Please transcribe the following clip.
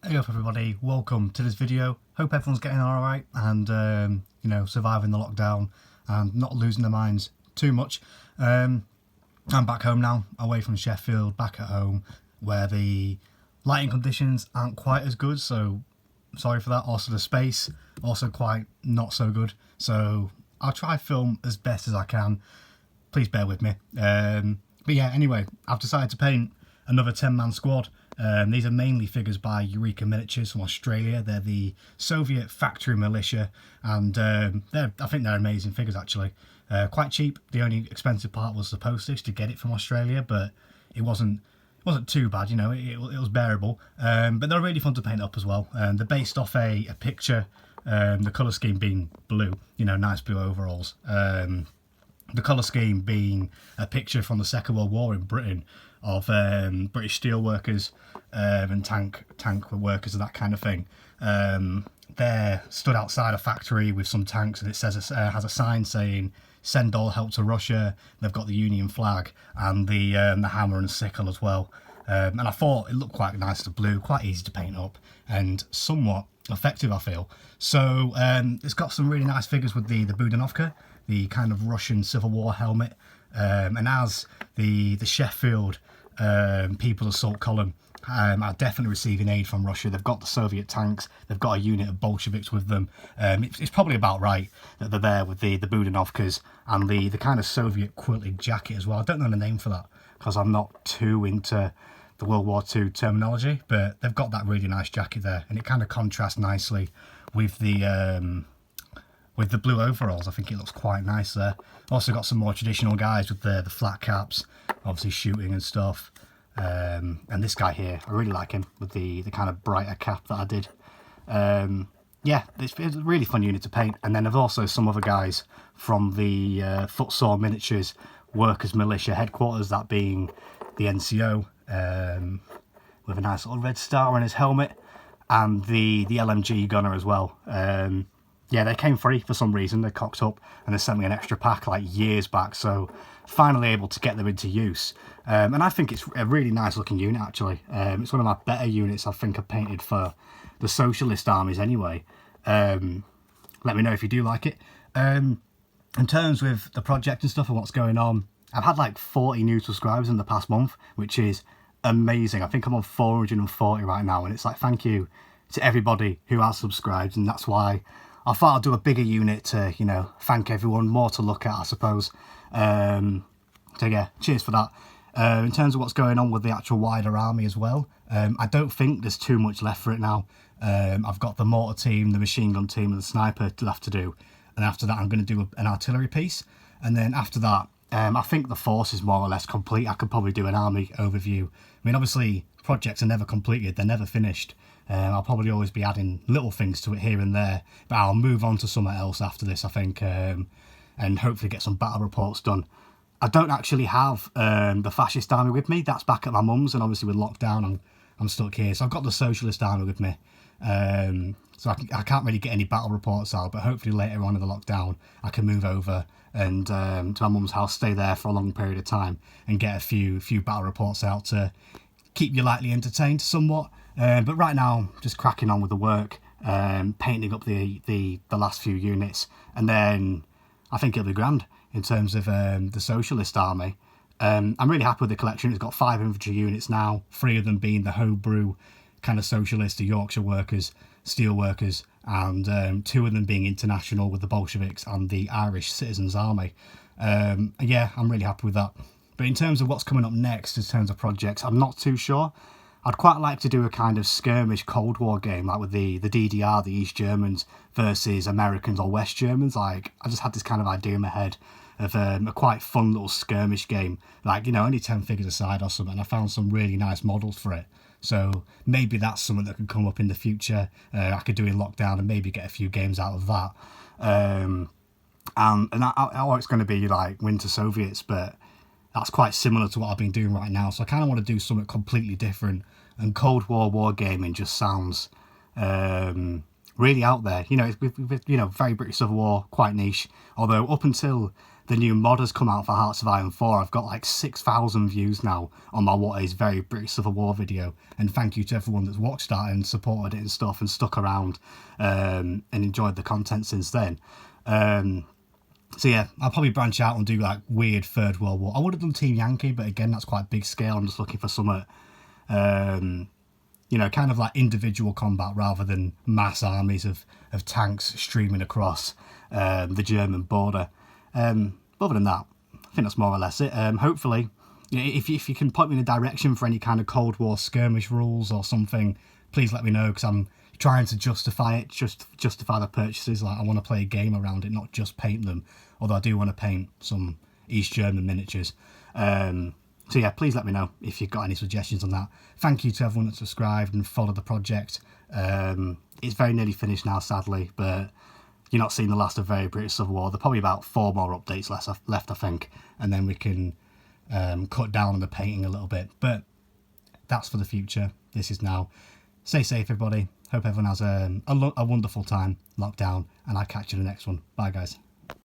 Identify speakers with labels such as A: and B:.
A: Hey up everybody, welcome to this video. Hope everyone's getting alright and surviving the lockdown and not losing their minds too much. I'm back home now, away from Sheffield, back at home where the lighting conditions aren't quite as good, so sorry for that. Also the space, also quite not so good, so I'll try film as best as I can. Please bear with me. But yeah, anyway, I've decided to paint another 10-man squad. These are mainly figures by Eureka Miniatures from Australia. They're the Soviet factory militia, and I think they're amazing figures actually. Quite cheap. The only expensive part was the postage to get it from Australia, but it wasn't too bad, you know. It was bearable. But they're really fun to paint up as well. They're based off a picture. The colour scheme being blue, you know, nice blue overalls. The colour scheme being a picture from the Second World War in Britain of British steel workers and tank workers and that kind of thing. They're stood outside a factory with some tanks, and it says has a sign saying "Send all help to Russia." They've got the Union flag and the hammer and sickle as well. And I thought it looked quite nice, the blue, quite easy to paint up and somewhat effective, I feel. So it's got some really nice figures with the Budanovka, the kind of Russian Civil War helmet, and as the Sheffield People's Assault Column are definitely receiving aid from Russia. They've got the Soviet tanks, they've got a unit of Bolsheviks with them. It's probably about right that they're there with the Budanovkas and the kind of Soviet quilted jacket as well. I don't know the name for that because I'm not too into the World War II terminology, but they've got that really nice jacket there, and it kind of contrasts nicely with the blue overalls. I think it looks quite nice there. Also got some more traditional guys with the flat caps, obviously shooting and stuff. And this guy here, I really like him with the kind of brighter cap that I did. Yeah, it's a really fun unit to paint. And then there's also some other guys from the Footsore Miniatures Workers Militia headquarters, that being the NCO, with a nice little red star on his helmet, and the LMG gunner as well. Yeah, they came free for some reason. They cocked up and they sent me an extra pack like years back, so finally able to get them into use. And I think it's a really nice looking unit actually. It's one of my better units I think I've painted for the socialist armies anyway. Let me know if you do like it. In terms with the project and stuff and what's going on, I've had like 40 new subscribers in the past month, which is amazing. I think I'm on 440 right now, and it's like thank you to everybody who has subscribed, and that's why I thought I'd do a bigger unit to, you know, thank everyone, more to look at, I suppose. So yeah, cheers for that. In terms of what's going on with the actual wider army as well, I don't think there's too much left for it now. I've got the mortar team, the machine gun team and the sniper left to do, and after that I'm going to do an artillery piece, and then after that I think the force is more or less complete. I could probably do an army overview. I mean, obviously projects are never completed, they're never finished. I'll probably always be adding little things to it here and there, but I'll move on to something else after this, I think, and hopefully get some battle reports done. I don't actually have the fascist army with me. That's back at my mum's, and obviously with lockdown I'm stuck here. So I've got the socialist army with me, so I can't really get any battle reports out, but hopefully later on in the lockdown I can move over and to my mum's house, stay there for a long period of time and get a few battle reports out to keep you lightly entertained somewhat. But right now, just cracking on with the work, painting up the last few units, and then I think it'll be grand in terms of the socialist army. I'm really happy with the collection. It's got 5 infantry units now, 3 of them being the homebrew kind of socialist, the Yorkshire workers, steel workers, and 2 of them being international with the Bolsheviks and the Irish Citizens Army. Yeah, I'm really happy with that. But in terms of what's coming up next, in terms of projects, I'm not too sure. I'd quite like to do a kind of skirmish Cold War game, like with the DDR, the East Germans, versus Americans or West Germans. Like, I just had this kind of idea in my head of a quite fun little skirmish game, like, you know, only 10 figures aside or something. I found some really nice models for it, so maybe that's something that could come up in the future. I could do in lockdown and maybe get a few games out of that. And it's going to be like Winter Soviets, but that's quite similar to what I've been doing right now, so I kind of want to do something completely different. And Cold War wargaming just sounds really out there. You know, you know, very British Civil War, quite niche. Although up until the new mod has come out for Hearts of Iron 4. I've got like 6,000 views now on my What is Very British Civil War video, and thank you to everyone that's watched that and supported it and stuff and stuck around and enjoyed the content since then. So yeah, I'll probably branch out and do like weird Third World War. I would have done Team Yankee, but again, that's quite big scale. I'm just looking for something, you know, kind of like individual combat rather than mass armies of tanks streaming across the German border. Other than that, I think that's more or less it. Hopefully, if you can point me in a direction for any kind of Cold War skirmish rules or something, please let me know, because I'm trying to justify it, justify the purchases. Like, I want to play a game around it, not just paint them, although I do want to paint some East German miniatures. So yeah, please let me know if you've got any suggestions on that. Thank you to everyone that subscribed and followed the project. It's very nearly finished now, sadly, but you're not seeing the last of Very British Civil War. There's probably about 4 more updates left, I think, and then we can cut down on the painting a little bit. But that's for the future. This is now. Stay safe, everybody. Hope everyone has a wonderful time locked down, and I'll catch you in the next one. Bye, guys.